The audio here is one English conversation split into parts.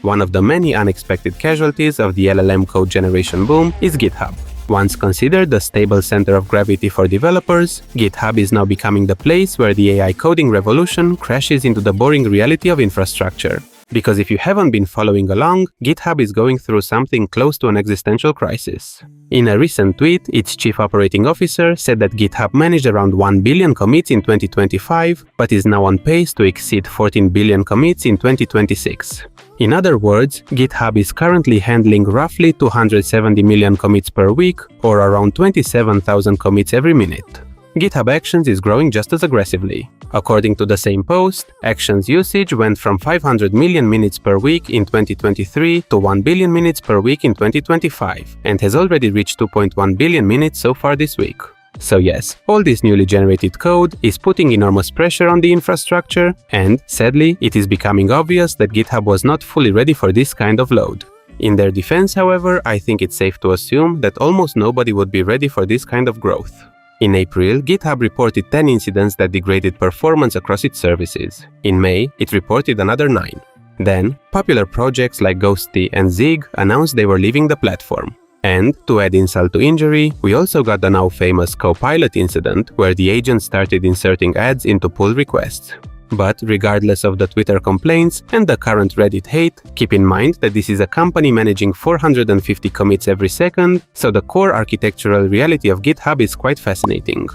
One of the many unexpected casualties of the LLM code generation boom is GitHub. Once considered the stable center of gravity for developers, GitHub is now becoming the place where the AI coding revolution crashes into the boring reality of infrastructure. Because if you haven't been following along, GitHub is going through something close to an existential crisis. In a recent tweet, its chief operating officer said that GitHub managed around 1 billion commits in 2025, but is now on pace to exceed 14 billion commits in 2026. In other words, GitHub is currently handling roughly 270 million commits per week, or around 27,000 commits every minute. GitHub Actions is growing just as aggressively. According to the same post, Actions usage went from 500 million minutes per week in 2023 to 1 billion minutes per week in 2025, and has already reached 2.1 billion minutes so far this week. So yes, all this newly generated code is putting enormous pressure on the infrastructure, and, sadly, it is becoming obvious that GitHub was not fully ready for this kind of load. In their defense, however, I think it's safe to assume that almost nobody would be ready for this kind of growth. In April, GitHub reported 10 incidents that degraded performance across its services. In May, it reported another 9. Then, popular projects like Ghosty and Zig announced they were leaving the platform. And, to add insult to injury, we also got the now famous Copilot incident, where the agent started inserting ads into pull requests. But regardless of the Twitter complaints and the current Reddit hate, keep in mind that this is a company managing 450 commits every second, so the core architectural reality of GitHub is quite fascinating.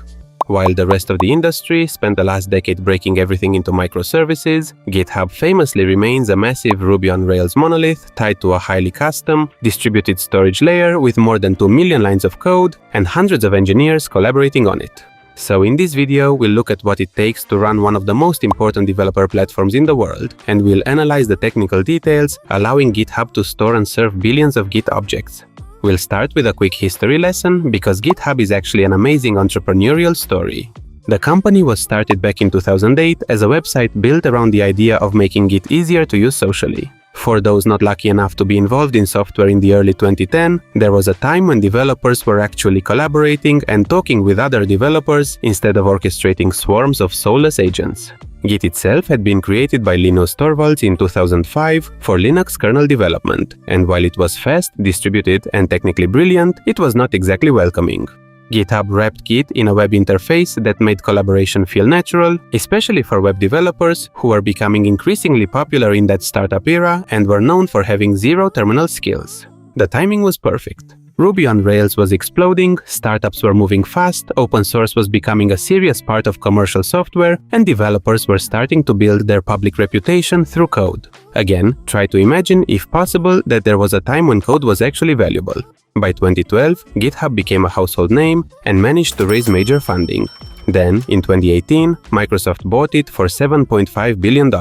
While the rest of the industry spent the last decade breaking everything into microservices, GitHub famously remains a massive Ruby on Rails monolith tied to a highly custom, distributed storage layer with more than 2 million lines of code and hundreds of engineers collaborating on it. So in this video, we'll look at what it takes to run one of the most important developer platforms in the world, and we'll analyze the technical details, allowing GitHub to store and serve billions of Git objects. We'll start with a quick history lesson, because GitHub is actually an amazing entrepreneurial story. The company was started back in 2008 as a website built around the idea of making Git easier to use socially. For those not lucky enough to be involved in software in the early 2010s, there was a time when developers were actually collaborating and talking with other developers instead of orchestrating swarms of soulless agents. Git itself had been created by Linus Torvalds in 2005 for Linux kernel development, and while it was fast, distributed, and technically brilliant, it was not exactly welcoming. GitHub wrapped Git in a web interface that made collaboration feel natural, especially for web developers who were becoming increasingly popular in that startup era and were known for having zero terminal skills. The timing was perfect. Ruby on Rails was exploding, startups were moving fast, open source was becoming a serious part of commercial software, and developers were starting to build their public reputation through code. Again, try to imagine, if possible, that there was a time when code was actually valuable. By 2012, GitHub became a household name and managed to raise major funding. Then, in 2018, Microsoft bought it for $7.5 billion.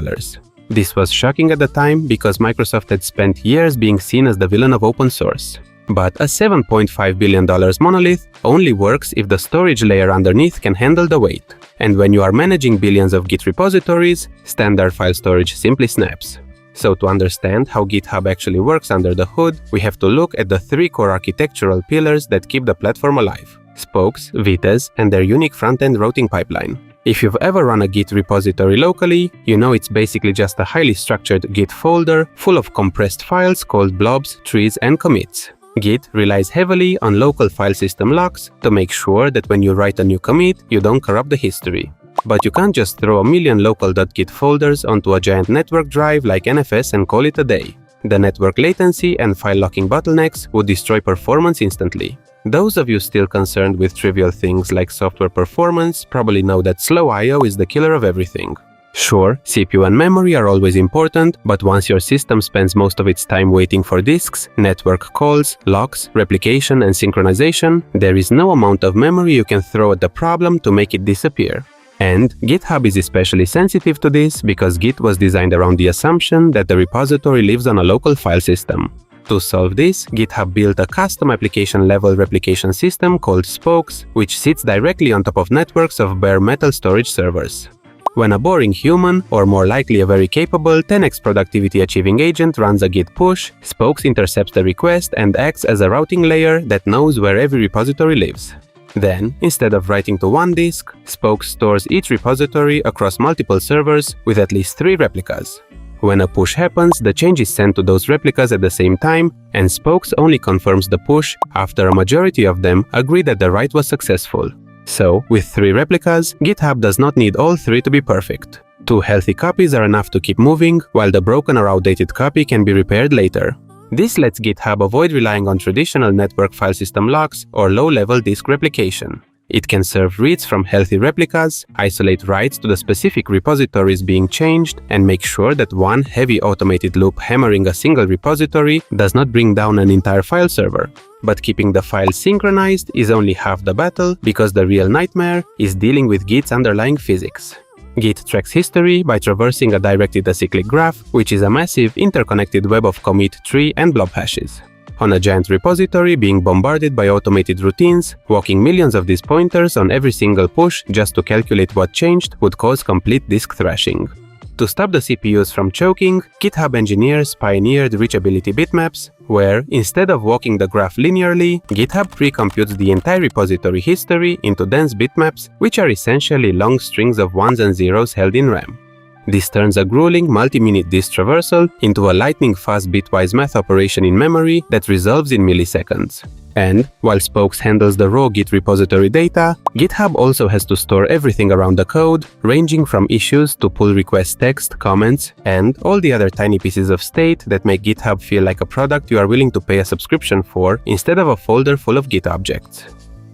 This was shocking at the time because Microsoft had spent years being seen as the villain of open source. But a $7.5 billion monolith only works if the storage layer underneath can handle the weight. And when you are managing billions of Git repositories, standard file storage simply snaps. So to understand how GitHub actually works under the hood, we have to look at the 3 core architectural pillars that keep the platform alive: spokes, vitas, and their unique front-end routing pipeline. If you've ever run a Git repository locally, you know it's basically just a highly structured Git folder full of compressed files called blobs, trees, and commits. Git relies heavily on local file system locks to make sure that when you write a new commit, you don't corrupt the history. But you can't just throw a million local.git folders onto a giant network drive like NFS and call it a day. The network latency and file locking bottlenecks would destroy performance instantly. Those of you still concerned with trivial things like software performance probably know that slow I/O is the killer of everything. Sure, CPU and memory are always important, but once your system spends most of its time waiting for disks, network calls, locks, replication, and synchronization, there is no amount of memory you can throw at the problem to make it disappear. And GitHub is especially sensitive to this because Git was designed around the assumption that the repository lives on a local file system. To solve this, GitHub built a custom application-level replication system called Spokes, which sits directly on top of networks of bare metal storage servers. When a boring human, or more likely a very capable 10x productivity achieving agent runs a git push, Spokes intercepts the request and acts as a routing layer that knows where every repository lives. Then, instead of writing to one disk, Spokes stores each repository across multiple servers with at least 3 replicas. When a push happens, the change is sent to those replicas at the same time, and Spokes only confirms the push after a majority of them agree that the write was successful. So, with 3 replicas, GitHub does not need all 3 to be perfect. 2 healthy copies are enough to keep moving, while the broken or outdated copy can be repaired later. This lets GitHub avoid relying on traditional network file system locks or low-level disk replication. It can serve reads from healthy replicas, isolate writes to the specific repositories being changed, and make sure that one heavy automated loop hammering a single repository does not bring down an entire file server. But keeping the files synchronized is only half the battle, because the real nightmare is dealing with Git's underlying physics. Git tracks history by traversing a directed acyclic graph, which is a massive interconnected web of commit, tree, and blob hashes. On a giant repository being bombarded by automated routines, walking millions of these pointers on every single push just to calculate what changed would cause complete disk thrashing. To stop the CPUs from choking, GitHub engineers pioneered Reachability Bitmaps, where, instead of walking the graph linearly, GitHub pre-computes the entire repository history into dense bitmaps, which are essentially long strings of ones and zeros held in RAM. This turns a grueling multi-minute disk traversal into a lightning-fast bitwise math operation in memory that resolves in milliseconds. And, while Spokes handles the raw Git repository data, GitHub also has to store everything around the code, ranging from issues to pull request text, comments, and all the other tiny pieces of state that make GitHub feel like a product you are willing to pay a subscription for instead of a folder full of Git objects.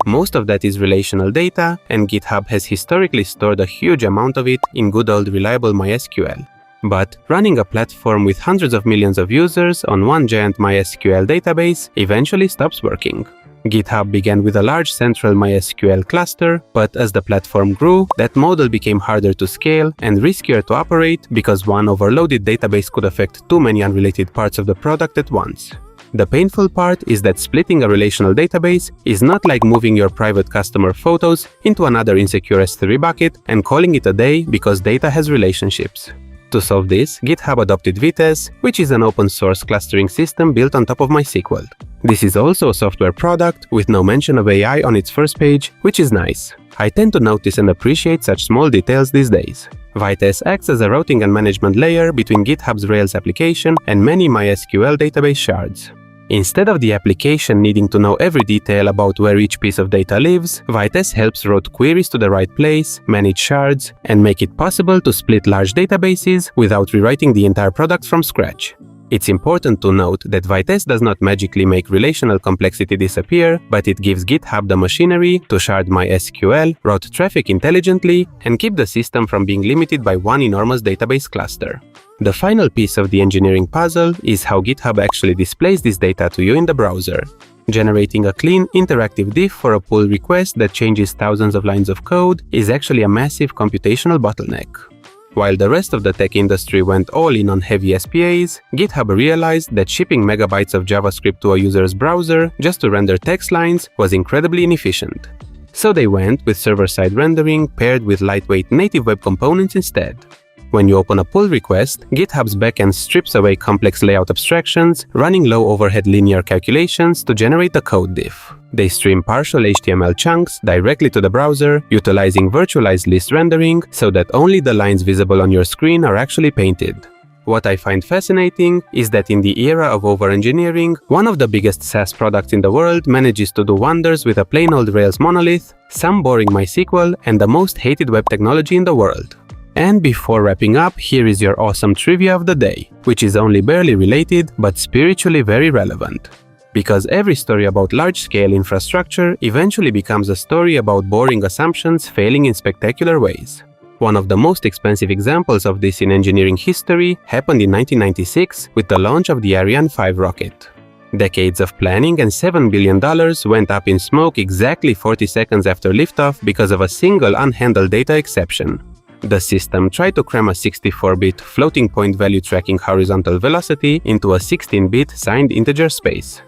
Most of that is relational data, and GitHub has historically stored a huge amount of it in good old reliable MySQL. But running a platform with hundreds of millions of users on one giant MySQL database eventually stops working. GitHub began with a large central MySQL cluster, but as the platform grew, that model became harder to scale and riskier to operate because one overloaded database could affect too many unrelated parts of the product at once. The painful part is that splitting a relational database is not like moving your private customer photos into another insecure S3 bucket and calling it a day because data has relationships. To solve this, GitHub adopted Vitess, which is an open-source clustering system built on top of MySQL. This is also a software product with no mention of AI on its first page, which is nice. I tend to notice and appreciate such small details these days. Vitess acts as a routing and management layer between GitHub's Rails application and many MySQL database shards. Instead of the application needing to know every detail about where each piece of data lives, Vitess helps route queries to the right place, manage shards, and make it possible to split large databases without rewriting the entire product from scratch. It's important to note that Vitess does not magically make relational complexity disappear, but it gives GitHub the machinery to shard MySQL, route traffic intelligently, and keep the system from being limited by one enormous database cluster. The final piece of the engineering puzzle is how GitHub actually displays this data to you in the browser. Generating a clean, interactive diff for a pull request that changes thousands of lines of code is actually a massive computational bottleneck. While the rest of the tech industry went all in on heavy SPAs, GitHub realized that shipping megabytes of JavaScript to a user's browser just to render text lines was incredibly inefficient. So they went with server-side rendering paired with lightweight native web components instead. When you open a pull request, GitHub's backend strips away complex layout abstractions, running low-overhead linear calculations to generate a code diff. They stream partial HTML chunks directly to the browser, utilizing virtualized list rendering so that only the lines visible on your screen are actually painted. What I find fascinating is that in the era of over-engineering, one of the biggest SaaS products in the world manages to do wonders with a plain old Rails monolith, some boring MySQL, and the most hated web technology in the world. And before wrapping up, here is your awesome trivia of the day, which is only barely related but spiritually very relevant. Because every story about large-scale infrastructure eventually becomes a story about boring assumptions failing in spectacular ways. One of the most expensive examples of this in engineering history happened in 1996 with the launch of the Ariane 5 rocket. Decades of planning and $7 billion went up in smoke exactly 40 seconds after liftoff because of a single unhandled data exception. The system tried to cram a 64-bit floating point value tracking horizontal velocity into a 16-bit signed integer space.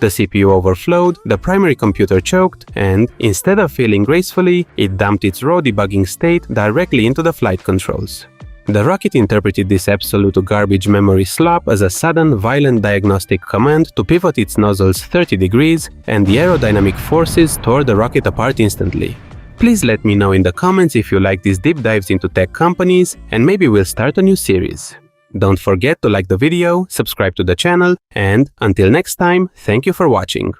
The CPU overflowed, the primary computer choked, and, instead of failing gracefully, it dumped its raw debugging state directly into the flight controls. The rocket interpreted this absolute garbage memory slop as a sudden, violent diagnostic command to pivot its nozzles 30 degrees, and the aerodynamic forces tore the rocket apart instantly. Please let me know in the comments if you like these deep dives into tech companies, and maybe we'll start a new series. Don't forget to like the video, subscribe to the channel, and until next time, thank you for watching.